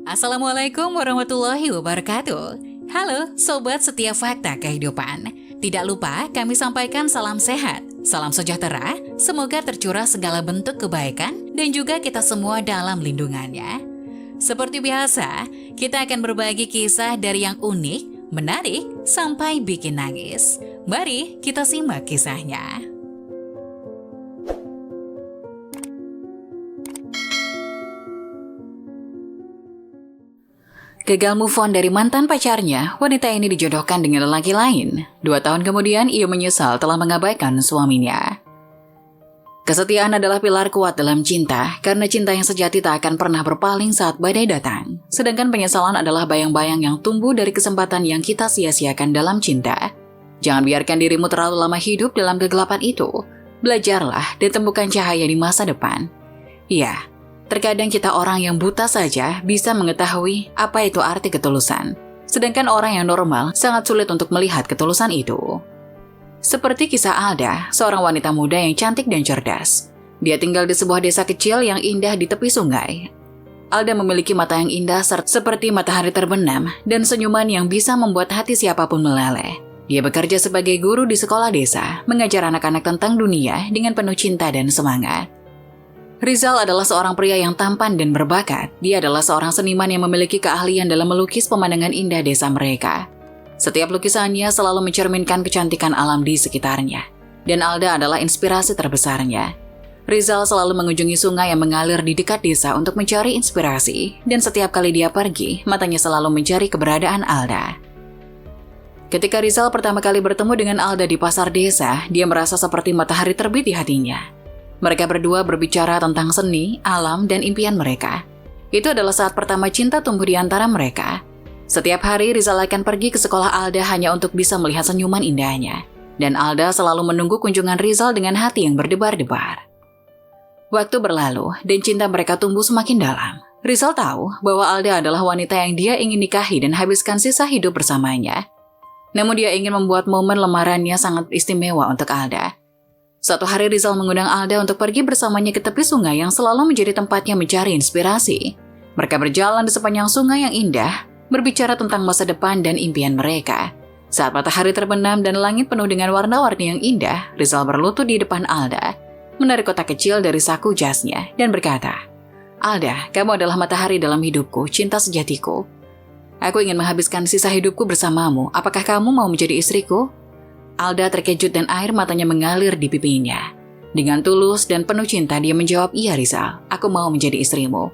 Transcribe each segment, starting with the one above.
Assalamualaikum warahmatullahi wabarakatuh. Halo Sobat Setiap Fakta Kehidupan. Tidak lupa kami sampaikan salam sehat, salam sejahtera, semoga tercurah segala bentuk kebaikan dan juga kita semua dalam lindungannya. Seperti biasa, kita akan berbagi kisah dari yang unik, menarik, sampai bikin nangis. Mari kita simak kisahnya. Gagal move on dari mantan pacarnya, wanita ini dijodohkan dengan lelaki lain. 2 tahun kemudian, ia menyesal telah mengabaikan suaminya. Kesetiaan adalah pilar kuat dalam cinta, karena cinta yang sejati tak akan pernah berpaling saat badai datang. Sedangkan penyesalan adalah bayang-bayang yang tumbuh dari kesempatan yang kita sia-siakan dalam cinta. Jangan biarkan dirimu terlalu lama hidup dalam kegelapan itu. Belajarlah dan temukan cahaya di masa depan. Iya. Terkadang kita orang yang buta saja bisa mengetahui apa itu arti ketulusan. Sedangkan orang yang normal sangat sulit untuk melihat ketulusan itu. Seperti kisah Alda, seorang wanita muda yang cantik dan cerdas. Dia tinggal di sebuah desa kecil yang indah di tepi sungai. Alda memiliki mata yang indah seperti matahari terbenam dan senyuman yang bisa membuat hati siapapun meleleh. Dia bekerja sebagai guru di sekolah desa, mengajar anak-anak tentang dunia dengan penuh cinta dan semangat. Rizal adalah seorang pria yang tampan dan berbakat. Dia adalah seorang seniman yang memiliki keahlian dalam melukis pemandangan indah desa mereka. Setiap lukisannya selalu mencerminkan kecantikan alam di sekitarnya. Dan Alda adalah inspirasi terbesarnya. Rizal selalu mengunjungi sungai yang mengalir di dekat desa untuk mencari inspirasi. Dan setiap kali dia pergi, matanya selalu mencari keberadaan Alda. Ketika Rizal pertama kali bertemu dengan Alda di pasar desa, dia merasa seperti matahari terbit di hatinya. Mereka berdua berbicara tentang seni, alam, dan impian mereka. Itu adalah saat pertama cinta tumbuh di antara mereka. Setiap hari Rizal akan pergi ke sekolah Alda hanya untuk bisa melihat senyuman indahnya. Dan Alda selalu menunggu kunjungan Rizal dengan hati yang berdebar-debar. Waktu berlalu dan cinta mereka tumbuh semakin dalam. Rizal tahu bahwa Alda adalah wanita yang dia ingin nikahi dan habiskan sisa hidup bersamanya. Namun dia ingin membuat momen lamarannya sangat istimewa untuk Alda. Suatu hari Rizal mengundang Alda untuk pergi bersamanya ke tepi sungai yang selalu menjadi tempatnya mencari inspirasi. Mereka berjalan di sepanjang sungai yang indah, berbicara tentang masa depan dan impian mereka. Saat matahari terbenam dan langit penuh dengan warna-warni yang indah, Rizal berlutut di depan Alda, menarik kotak kecil dari saku jasnya, dan berkata, "Alda, kamu adalah matahari dalam hidupku, cinta sejatiku. Aku ingin menghabiskan sisa hidupku bersamamu. Apakah kamu mau menjadi istriku?" Alda terkejut dan air matanya mengalir di pipinya. Dengan tulus dan penuh cinta dia menjawab, "Iya Rizal, aku mau menjadi istrimu."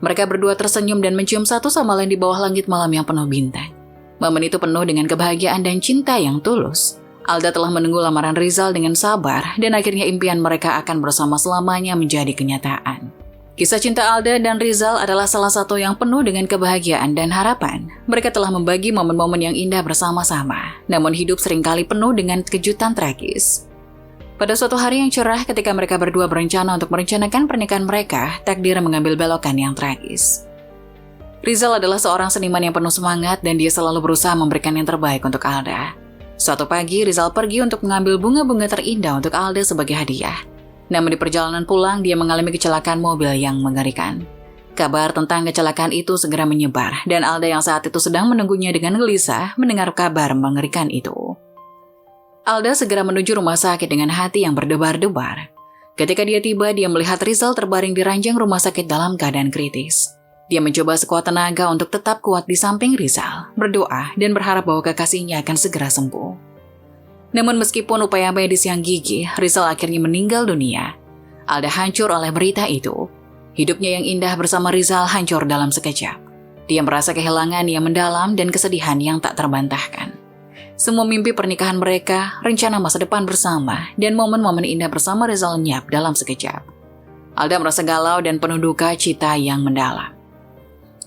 Mereka berdua tersenyum dan mencium satu sama lain di bawah langit malam yang penuh bintang. Momen itu penuh dengan kebahagiaan dan cinta yang tulus. Alda telah menunggu lamaran Rizal dengan sabar dan akhirnya impian mereka akan bersama selamanya menjadi kenyataan. Kisah cinta Alda dan Rizal adalah salah satu yang penuh dengan kebahagiaan dan harapan. Mereka telah membagi momen-momen yang indah bersama-sama, namun hidup seringkali penuh dengan kejutan tragis. Pada suatu hari yang cerah ketika mereka berdua berencana untuk merencanakan pernikahan mereka, takdir mengambil belokan yang tragis. Rizal adalah seorang seniman yang penuh semangat dan dia selalu berusaha memberikan yang terbaik untuk Alda. Suatu pagi, Rizal pergi untuk mengambil bunga-bunga terindah untuk Alda sebagai hadiah. Namun di perjalanan pulang, dia mengalami kecelakaan mobil yang mengerikan. Kabar tentang kecelakaan itu segera menyebar, dan Alda yang saat itu sedang menunggunya dengan gelisah mendengar kabar mengerikan itu. Alda segera menuju rumah sakit dengan hati yang berdebar-debar. Ketika dia tiba, dia melihat Rizal terbaring di ranjang rumah sakit dalam keadaan kritis. Dia mencoba sekuat tenaga untuk tetap kuat di samping Rizal, berdoa dan berharap bahwa kekasihnya akan segera sembuh. Namun meskipun upaya medis yang gigih, Rizal akhirnya meninggal dunia. Alda hancur oleh berita itu. Hidupnya yang indah bersama Rizal hancur dalam sekejap. Dia merasa kehilangan yang mendalam dan kesedihan yang tak terbantahkan. Semua mimpi pernikahan mereka, rencana masa depan bersama, dan momen-momen indah bersama Rizal lenyap dalam sekejap. Alda merasa galau dan penuh duka cita yang mendalam.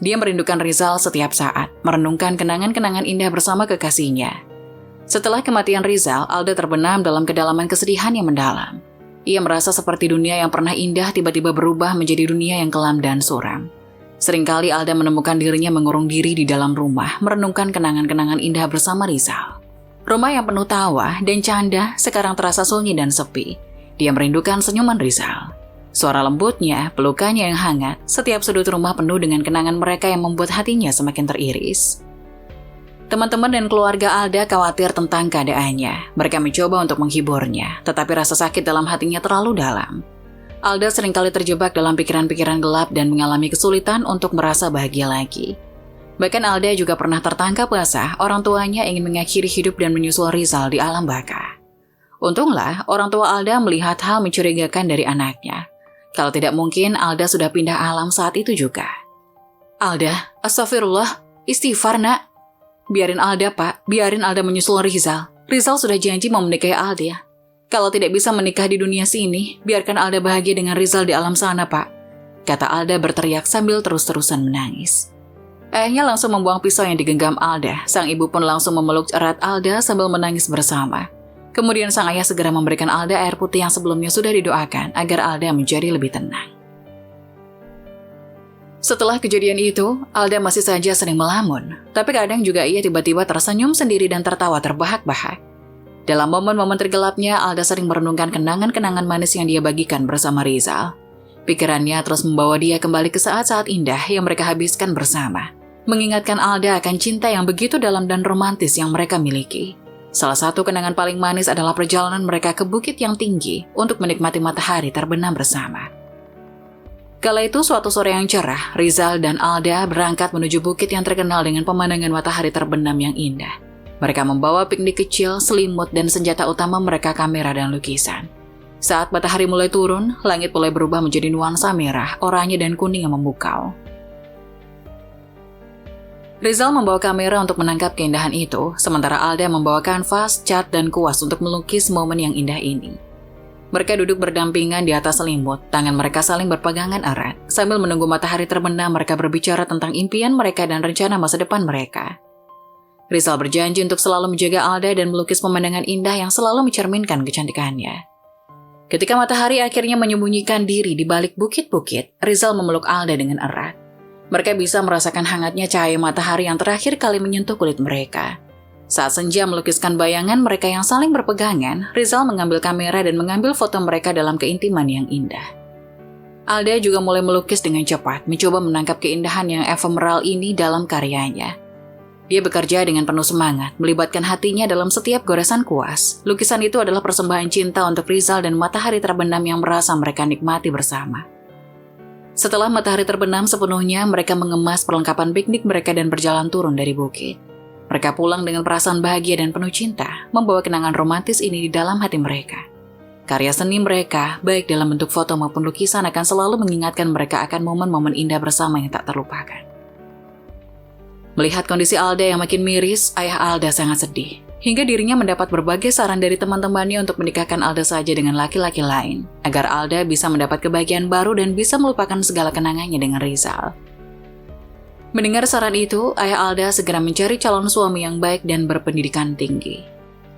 Dia merindukan Rizal setiap saat, merenungkan kenangan-kenangan indah bersama kekasihnya. Setelah kematian Rizal, Alda terbenam dalam kedalaman kesedihan yang mendalam. Ia merasa seperti dunia yang pernah indah tiba-tiba berubah menjadi dunia yang kelam dan suram. Seringkali Alda menemukan dirinya mengurung diri di dalam rumah, merenungkan kenangan-kenangan indah bersama Rizal. Rumah yang penuh tawa dan canda sekarang terasa sunyi dan sepi. Dia merindukan senyuman Rizal. Suara lembutnya, pelukannya yang hangat, setiap sudut rumah penuh dengan kenangan mereka yang membuat hatinya semakin teriris. Teman-teman dan keluarga Alda khawatir tentang keadaannya. Mereka mencoba untuk menghiburnya, tetapi rasa sakit dalam hatinya terlalu dalam. Alda seringkali terjebak dalam pikiran-pikiran gelap dan mengalami kesulitan untuk merasa bahagia lagi. Bahkan Alda juga pernah tertangkap basah orang tuanya ingin mengakhiri hidup dan menyusul Rizal di alam baka. Untunglah orang tua Alda melihat hal mencurigakan dari anaknya. Kalau tidak mungkin Alda sudah pindah alam saat itu juga. Alda, astagfirullah, istighfar nak. Biarin Alda pak, biarin Alda menyusul Rizal. Rizal sudah janji mau menikahi Alda. Kalau tidak bisa menikah di dunia sini, biarkan Alda bahagia dengan Rizal di alam sana pak. Kata Alda berteriak sambil terus-terusan menangis. Ayahnya langsung membuang pisau yang digenggam Alda. Sang ibu pun langsung memeluk erat Alda sambil menangis bersama. Kemudian sang ayah segera memberikan Alda air putih yang sebelumnya sudah didoakan agar Alda menjadi lebih tenang. Setelah kejadian itu, Alda masih saja sering melamun. Tapi kadang juga ia tiba-tiba tersenyum sendiri dan tertawa terbahak-bahak. Dalam momen-momen tergelapnya, Alda sering merenungkan kenangan-kenangan manis yang dia bagikan bersama Rizal. Pikirannya terus membawa dia kembali ke saat-saat indah yang mereka habiskan bersama. Mengingatkan Alda akan cinta yang begitu dalam dan romantis yang mereka miliki. Salah satu kenangan paling manis adalah perjalanan mereka ke bukit yang tinggi untuk menikmati matahari terbenam bersama. Kala itu suatu sore yang cerah, Rizal dan Alda berangkat menuju bukit yang terkenal dengan pemandangan matahari terbenam yang indah. Mereka membawa piknik kecil, selimut, dan senjata utama mereka kamera dan lukisan. Saat matahari mulai turun, langit mulai berubah menjadi nuansa merah, oranye, dan kuning yang memukau. Rizal membawa kamera untuk menangkap keindahan itu, sementara Alda membawa kanvas, cat, dan kuas untuk melukis momen yang indah ini. Mereka duduk berdampingan di atas selimut, tangan mereka saling berpegangan erat. Sambil menunggu matahari terbenam, mereka berbicara tentang impian mereka dan rencana masa depan mereka. Rizal berjanji untuk selalu menjaga Alda dan melukis pemandangan indah yang selalu mencerminkan kecantikannya. Ketika matahari akhirnya menyembunyikan diri di balik bukit-bukit, Rizal memeluk Alda dengan erat. Mereka bisa merasakan hangatnya cahaya matahari yang terakhir kali menyentuh kulit mereka. Saat senja melukiskan bayangan mereka yang saling berpegangan, Rizal mengambil kamera dan mengambil foto mereka dalam keintiman yang indah. Alda juga mulai melukis dengan cepat, mencoba menangkap keindahan yang ephemeral ini dalam karyanya. Dia bekerja dengan penuh semangat, melibatkan hatinya dalam setiap goresan kuas. Lukisan itu adalah persembahan cinta untuk Rizal dan matahari terbenam yang merasa mereka nikmati bersama. Setelah matahari terbenam sepenuhnya, mereka mengemas perlengkapan piknik mereka dan berjalan turun dari bukit. Mereka pulang dengan perasaan bahagia dan penuh cinta, membawa kenangan romantis ini di dalam hati mereka. Karya seni mereka, baik dalam bentuk foto maupun lukisan, akan selalu mengingatkan mereka akan momen-momen indah bersama yang tak terlupakan. Melihat kondisi Alda yang makin miris, ayah Alda sangat sedih. Hingga dirinya mendapat berbagai saran dari teman-temannya untuk menikahkan Alda saja dengan laki-laki lain, agar Alda bisa mendapat kebahagiaan baru dan bisa melupakan segala kenangannya dengan Rizal. Mendengar saran itu, ayah Alda segera mencari calon suami yang baik dan berpendidikan tinggi.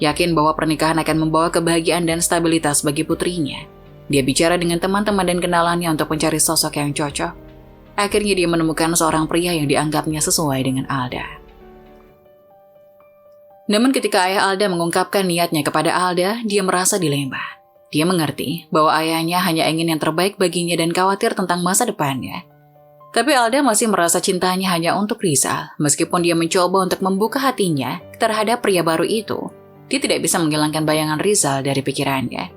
Yakin bahwa pernikahan akan membawa kebahagiaan dan stabilitas bagi putrinya, dia bicara dengan teman-teman dan kenalannya untuk mencari sosok yang cocok. Akhirnya dia menemukan seorang pria yang dianggapnya sesuai dengan Alda. Namun ketika ayah Alda mengungkapkan niatnya kepada Alda, dia merasa dilema. Dia mengerti bahwa ayahnya hanya ingin yang terbaik baginya dan khawatir tentang masa depannya. Tapi Alda masih merasa cintanya hanya untuk Rizal. Meskipun dia mencoba untuk membuka hatinya terhadap pria baru itu, dia tidak bisa menghilangkan bayangan Rizal dari pikirannya.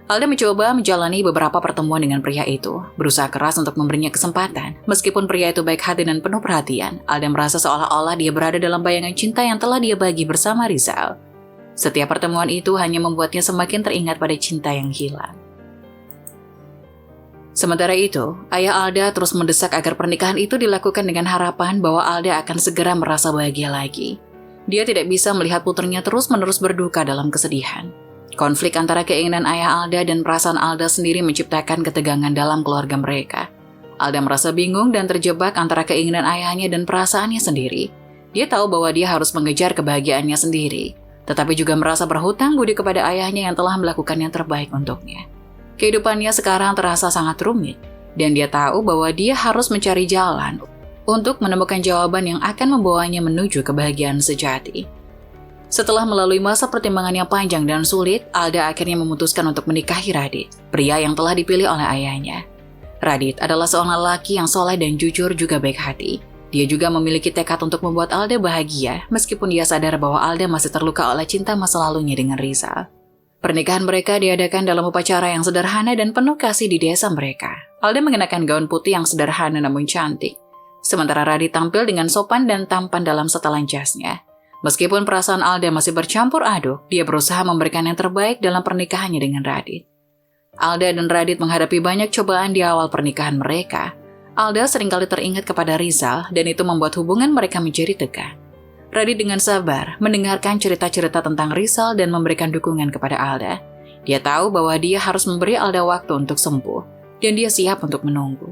Alda mencoba menjalani beberapa pertemuan dengan pria itu, berusaha keras untuk memberinya kesempatan. Meskipun pria itu baik hati dan penuh perhatian, Alda merasa seolah-olah dia berada dalam bayangan cinta yang telah dia bagi bersama Rizal. Setiap pertemuan itu hanya membuatnya semakin teringat pada cinta yang hilang. Sementara itu, ayah Alda terus mendesak agar pernikahan itu dilakukan dengan harapan bahwa Alda akan segera merasa bahagia lagi. Dia tidak bisa melihat putrinya terus-menerus berduka dalam kesedihan. Konflik antara keinginan ayah Alda dan perasaan Alda sendiri menciptakan ketegangan dalam keluarga mereka. Alda merasa bingung dan terjebak antara keinginan ayahnya dan perasaannya sendiri. Dia tahu bahwa dia harus mengejar kebahagiaannya sendiri, tetapi juga merasa berhutang budi kepada ayahnya yang telah melakukan yang terbaik untuknya. Kehidupannya sekarang terasa sangat rumit, dan dia tahu bahwa dia harus mencari jalan untuk menemukan jawaban yang akan membawanya menuju kebahagiaan sejati. Setelah melalui masa pertimbangan yang panjang dan sulit, Alda akhirnya memutuskan untuk menikahi Radit, pria yang telah dipilih oleh ayahnya. Radit adalah seorang lelaki yang soleh dan jujur juga baik hati. Dia juga memiliki tekad untuk membuat Alda bahagia, meskipun dia sadar bahwa Alda masih terluka oleh cinta masa lalunya dengan Rizal. Pernikahan mereka diadakan dalam upacara yang sederhana dan penuh kasih di desa mereka. Alda mengenakan gaun putih yang sederhana namun cantik, sementara Radit tampil dengan sopan dan tampan dalam setelan jasnya. Meskipun perasaan Alda masih bercampur aduk, dia berusaha memberikan yang terbaik dalam pernikahannya dengan Radit. Alda dan Radit menghadapi banyak cobaan di awal pernikahan mereka. Alda seringkali teringat kepada Rizal dan itu membuat hubungan mereka menjadi tegang. Radit dengan sabar mendengarkan cerita-cerita tentang Rizal dan memberikan dukungan kepada Alda. Dia tahu bahwa dia harus memberi Alda waktu untuk sembuh dan dia siap untuk menunggu.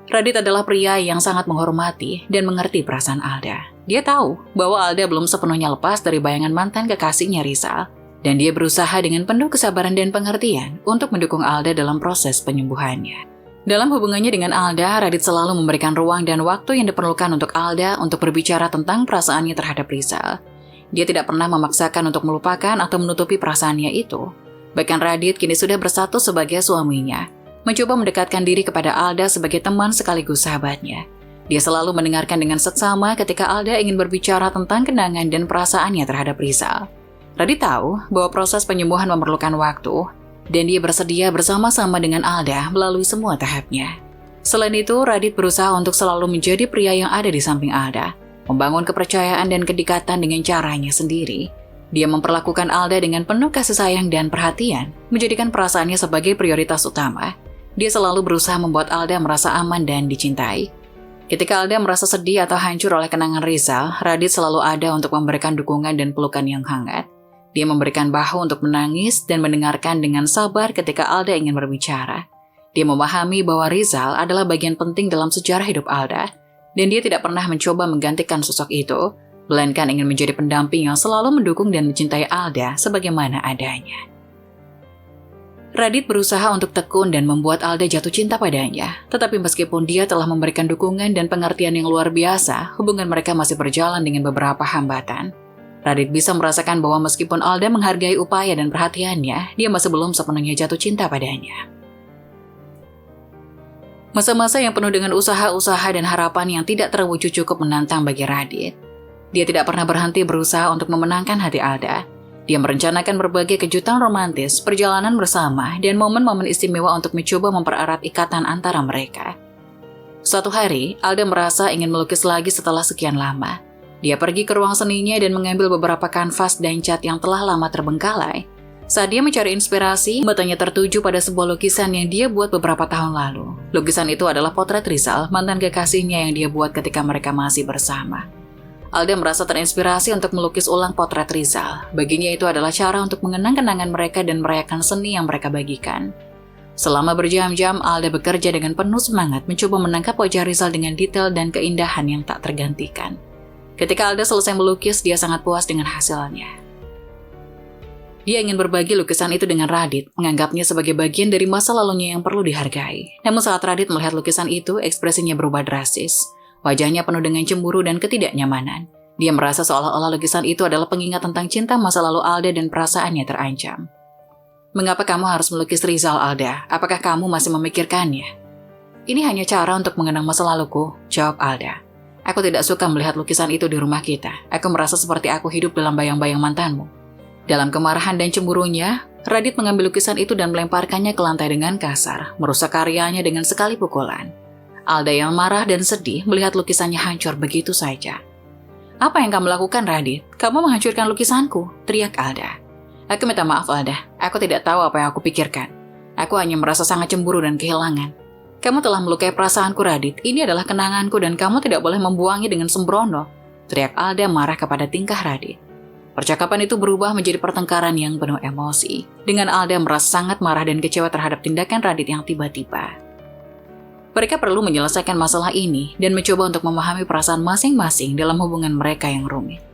Radit adalah pria yang sangat menghormati dan mengerti perasaan Alda. Dia tahu bahwa Alda belum sepenuhnya lepas dari bayangan mantan kekasihnya Rizal, dan dia berusaha dengan penuh kesabaran dan pengertian untuk mendukung Alda dalam proses penyembuhannya. Dalam hubungannya dengan Alda, Radit selalu memberikan ruang dan waktu yang diperlukan untuk Alda untuk berbicara tentang perasaannya terhadap Rizal. Dia tidak pernah memaksakan untuk melupakan atau menutupi perasaannya itu. Bahkan Radit kini sudah bersatu sebagai suaminya, mencoba mendekatkan diri kepada Alda sebagai teman sekaligus sahabatnya. Dia selalu mendengarkan dengan seksama ketika Alda ingin berbicara tentang kenangan dan perasaannya terhadap Rizal. Radit tahu bahwa proses penyembuhan memerlukan waktu, dan dia bersedia bersama-sama dengan Alda melalui semua tahapnya. Selain itu, Radit berusaha untuk selalu menjadi pria yang ada di samping Alda, membangun kepercayaan dan kedekatan dengan caranya sendiri. Dia memperlakukan Alda dengan penuh kasih sayang dan perhatian, menjadikan perasaannya sebagai prioritas utama. Dia selalu berusaha membuat Alda merasa aman dan dicintai. Ketika Alda merasa sedih atau hancur oleh kenangan Rizal, Radit selalu ada untuk memberikan dukungan dan pelukan yang hangat. Dia memberikan bahu untuk menangis dan mendengarkan dengan sabar ketika Alda ingin berbicara. Dia memahami bahwa Rizal adalah bagian penting dalam sejarah hidup Alda, dan dia tidak pernah mencoba menggantikan sosok itu, melainkan ingin menjadi pendamping yang selalu mendukung dan mencintai Alda sebagaimana adanya. Radit berusaha untuk tekun dan membuat Alda jatuh cinta padanya, tetapi meskipun dia telah memberikan dukungan dan pengertian yang luar biasa, hubungan mereka masih berjalan dengan beberapa hambatan. Radit bisa merasakan bahwa meskipun Alda menghargai upaya dan perhatiannya, dia masih belum sepenuhnya jatuh cinta padanya. Masa-masa yang penuh dengan usaha-usaha dan harapan yang tidak terwujud cukup menantang bagi Radit. Dia tidak pernah berhenti berusaha untuk memenangkan hati Alda. Dia merencanakan berbagai kejutan romantis, perjalanan bersama, dan momen-momen istimewa untuk mencoba mempererat ikatan antara mereka. Suatu hari, Alda merasa ingin melukis lagi setelah sekian lama. Dia pergi ke ruang seninya dan mengambil beberapa kanvas dan cat yang telah lama terbengkalai. Saat dia mencari inspirasi, matanya tertuju pada sebuah lukisan yang dia buat beberapa tahun lalu. Lukisan itu adalah potret Rizal, mantan kekasihnya yang dia buat ketika mereka masih bersama. Alda merasa terinspirasi untuk melukis ulang potret Rizal. Baginya itu adalah cara untuk mengenang kenangan mereka dan merayakan seni yang mereka bagikan. Selama berjam-jam, Alda bekerja dengan penuh semangat mencoba menangkap wajah Rizal dengan detail dan keindahan yang tak tergantikan. Ketika Alda selesai melukis, dia sangat puas dengan hasilnya. Dia ingin berbagi lukisan itu dengan Radit, menganggapnya sebagai bagian dari masa lalunya yang perlu dihargai. Namun saat Radit melihat lukisan itu, ekspresinya berubah drastis. Wajahnya penuh dengan cemburu dan ketidaknyamanan. Dia merasa seolah-olah lukisan itu adalah pengingat tentang cinta masa lalu Alda dan perasaannya terancam. "Mengapa kamu harus melukis Rizal, Alda? Apakah kamu masih memikirkannya?" "Ini hanya cara untuk mengenang masa laluku," jawab Alda. "Aku tidak suka melihat lukisan itu di rumah kita. Aku merasa seperti aku hidup dalam bayang-bayang mantanmu." Dalam kemarahan dan cemburunya, Radit mengambil lukisan itu dan melemparkannya ke lantai dengan kasar, merusak karyanya dengan sekali pukulan. Alda yang marah dan sedih melihat lukisannya hancur begitu saja. "Apa yang kamu lakukan, Radit? Kamu menghancurkan lukisanku," teriak Alda. "Aku minta maaf, Alda. Aku tidak tahu apa yang aku pikirkan. Aku hanya merasa sangat cemburu dan kehilangan. Kamu telah melukai perasaanku, Radit. Ini adalah kenanganku dan kamu tidak boleh membuangnya dengan sembrono," teriak Alda marah kepada tingkah Radit. Percakapan itu berubah menjadi pertengkaran yang penuh emosi, dengan Alda merasa sangat marah dan kecewa terhadap tindakan Radit yang tiba-tiba. Mereka perlu menyelesaikan masalah ini dan mencoba untuk memahami perasaan masing-masing dalam hubungan mereka yang rumit.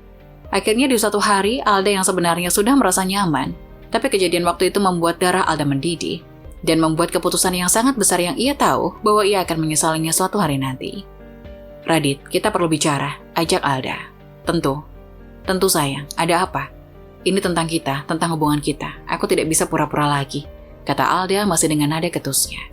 Akhirnya di suatu hari, Alda yang sebenarnya sudah merasa nyaman, tapi kejadian waktu itu membuat darah Alda mendidih dan membuat keputusan yang sangat besar yang ia tahu bahwa ia akan menyesalinya suatu hari nanti. "Radit, kita perlu bicara," ajak Alda. Tentu sayang, ada apa?" Ini tentang kita, tentang hubungan kita. Aku tidak bisa pura-pura lagi, kata Alda masih dengan nada ketusnya.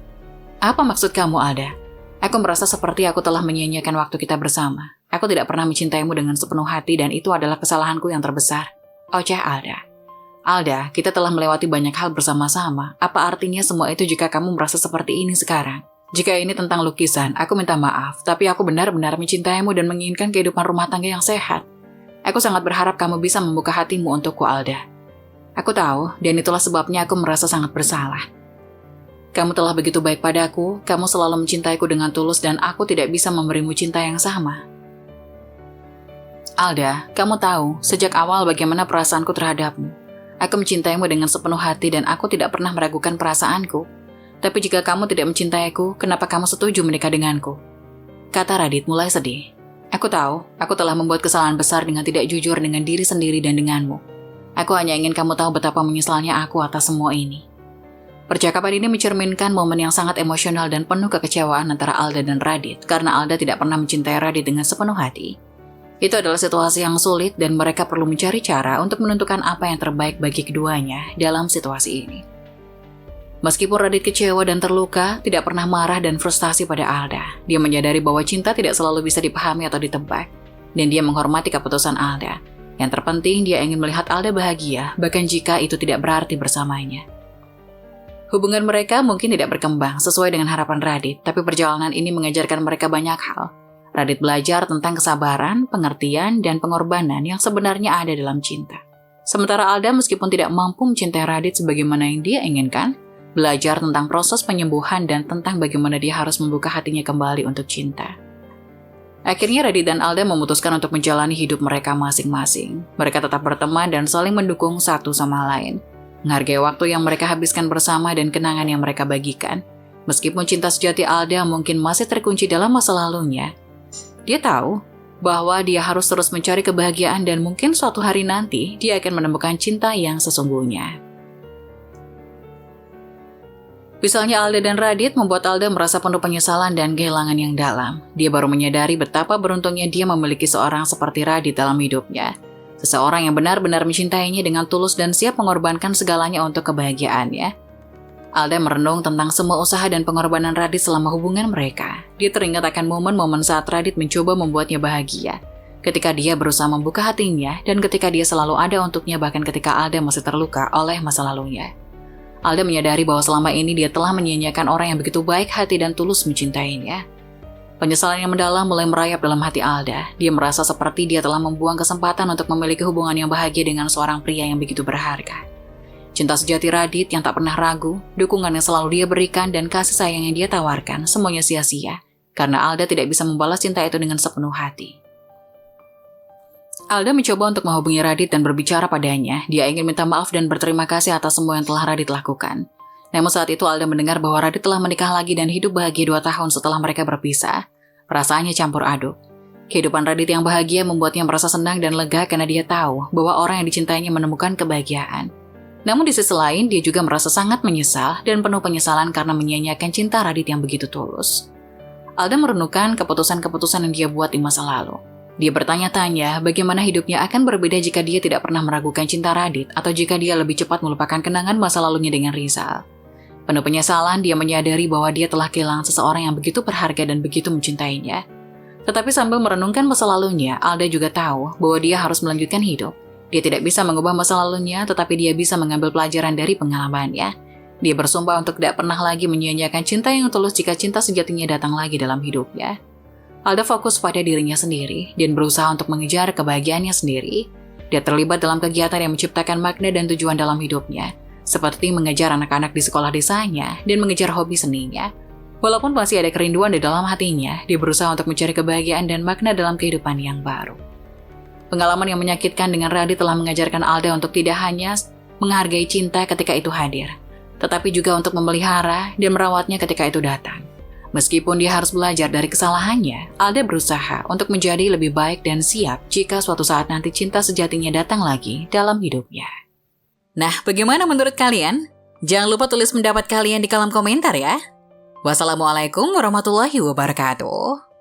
Apa maksud kamu, Alda? Aku merasa seperti aku telah menyia-nyiakan waktu kita bersama. Aku tidak pernah mencintaimu dengan sepenuh hati dan itu adalah kesalahanku yang terbesar. Oceh Alda. Alda, kita telah melewati banyak hal bersama-sama. Apa artinya semua itu jika kamu merasa seperti ini sekarang? Jika ini tentang lukisan, aku minta maaf, tapi aku benar-benar mencintaimu dan menginginkan kehidupan rumah tangga yang sehat. Aku sangat berharap kamu bisa membuka hatimu untukku, Alda. Aku tahu, dan itulah sebabnya aku merasa sangat bersalah. Kamu telah begitu baik padaku, kamu selalu mencintaiku dengan tulus dan aku tidak bisa memberimu cinta yang sama. Alda, kamu tahu, sejak awal bagaimana perasaanku terhadapmu. Aku mencintaimu dengan sepenuh hati dan aku tidak pernah meragukan perasaanku. Tapi jika kamu tidak mencintaiku, kenapa kamu setuju menikah denganku? Kata Radit mulai sedih. Aku tahu, aku telah membuat kesalahan besar dengan tidak jujur dengan diri sendiri dan denganmu. Aku hanya ingin kamu tahu betapa menyesalnya aku atas semua ini. Percakapan ini mencerminkan momen yang sangat emosional dan penuh kekecewaan antara Alda dan Radit karena Alda tidak pernah mencintai Radit dengan sepenuh hati. Itu adalah situasi yang sulit dan mereka perlu mencari cara untuk menentukan apa yang terbaik bagi keduanya dalam situasi ini. Meskipun Radit kecewa dan terluka, tidak pernah marah dan frustasi pada Alda. Dia menyadari bahwa cinta tidak selalu bisa dipahami atau ditebak, dan dia menghormati keputusan Alda. Yang terpenting, dia ingin melihat Alda bahagia, bahkan jika itu tidak berarti bersamanya. Hubungan mereka mungkin tidak berkembang sesuai dengan harapan Radit, tapi perjalanan ini mengajarkan mereka banyak hal. Radit belajar tentang kesabaran, pengertian, dan pengorbanan yang sebenarnya ada dalam cinta. Sementara Alda meskipun tidak mampu mencintai Radit sebagaimana yang dia inginkan, belajar tentang proses penyembuhan dan tentang bagaimana dia harus membuka hatinya kembali untuk cinta. Akhirnya Radit dan Alda memutuskan untuk menjalani hidup mereka masing-masing. Mereka tetap berteman dan saling mendukung satu sama lain. Menghargai waktu yang mereka habiskan bersama dan kenangan yang mereka bagikan. Meskipun cinta sejati Alda mungkin masih terkunci dalam masa lalunya, dia tahu bahwa dia harus terus mencari kebahagiaan dan mungkin suatu hari nanti dia akan menemukan cinta yang sesungguhnya. Misalnya Alda dan Radit membuat Alda merasa penuh penyesalan dan kehilangan yang dalam. Dia baru menyadari betapa beruntungnya dia memiliki seorang seperti Radit dalam hidupnya. Seseorang yang benar-benar mencintainya dengan tulus dan siap mengorbankan segalanya untuk kebahagiaannya. Alda merenung tentang semua usaha dan pengorbanan Radit selama hubungan mereka. Dia teringat akan momen-momen saat Radit mencoba membuatnya bahagia. Ketika dia berusaha membuka hatinya dan ketika dia selalu ada untuknya bahkan ketika Alda masih terluka oleh masa lalunya. Alda menyadari bahwa selama ini dia telah menyia-nyiakan orang yang begitu baik hati dan tulus mencintainya. Penyesalan yang mendalam mulai merayap dalam hati Alda. Dia merasa seperti dia telah membuang kesempatan untuk memiliki hubungan yang bahagia dengan seorang pria yang begitu berharga. Cinta sejati Radit yang tak pernah ragu, dukungan yang selalu dia berikan dan kasih sayang yang dia tawarkan, semuanya sia-sia. Karena Alda tidak bisa membalas cinta itu dengan sepenuh hati. Alda mencoba untuk menghubungi Radit dan berbicara padanya. Dia ingin minta maaf dan berterima kasih atas semua yang telah Radit lakukan. Namun saat itu Alda mendengar bahwa Radit telah menikah lagi dan hidup bahagia 2 tahun setelah mereka berpisah. Perasaannya campur aduk. Kehidupan Radit yang bahagia membuatnya merasa senang dan lega karena dia tahu bahwa orang yang dicintainya menemukan kebahagiaan. Namun di sisi lain, dia juga merasa sangat menyesal dan penuh penyesalan karena menyia-nyiakan cinta Radit yang begitu tulus. Alda merenungkan keputusan-keputusan yang dia buat di masa lalu. Dia bertanya-tanya bagaimana hidupnya akan berbeda jika dia tidak pernah meragukan cinta Radit atau jika dia lebih cepat melupakan kenangan masa lalunya dengan Rizal. Penuh penyesalan, dia menyadari bahwa dia telah kehilangan seseorang yang begitu berharga dan begitu mencintainya. Tetapi sambil merenungkan masa lalunya, Alda juga tahu bahwa dia harus melanjutkan hidup. Dia tidak bisa mengubah masa lalunya, tetapi dia bisa mengambil pelajaran dari pengalamannya. Dia bersumpah untuk tidak pernah lagi menyia-nyiakan cinta yang tulus jika cinta sejatinya datang lagi dalam hidupnya. Alda fokus pada dirinya sendiri dan berusaha untuk mengejar kebahagiaannya sendiri. Dia terlibat dalam kegiatan yang menciptakan makna dan tujuan dalam hidupnya, seperti mengejar anak-anak di sekolah desanya dan mengejar hobi seninya. Walaupun masih ada kerinduan di dalam hatinya, dia berusaha untuk mencari kebahagiaan dan makna dalam kehidupan yang baru. Pengalaman yang menyakitkan dengan Radit telah mengajarkan Alda untuk tidak hanya menghargai cinta ketika itu hadir, tetapi juga untuk memelihara dan merawatnya ketika itu datang. Meskipun dia harus belajar dari kesalahannya, Alda berusaha untuk menjadi lebih baik dan siap jika suatu saat nanti cinta sejatinya datang lagi dalam hidupnya. Nah, bagaimana menurut kalian? Jangan lupa tulis pendapat kalian di kolom komentar ya. Wassalamualaikum warahmatullahi wabarakatuh.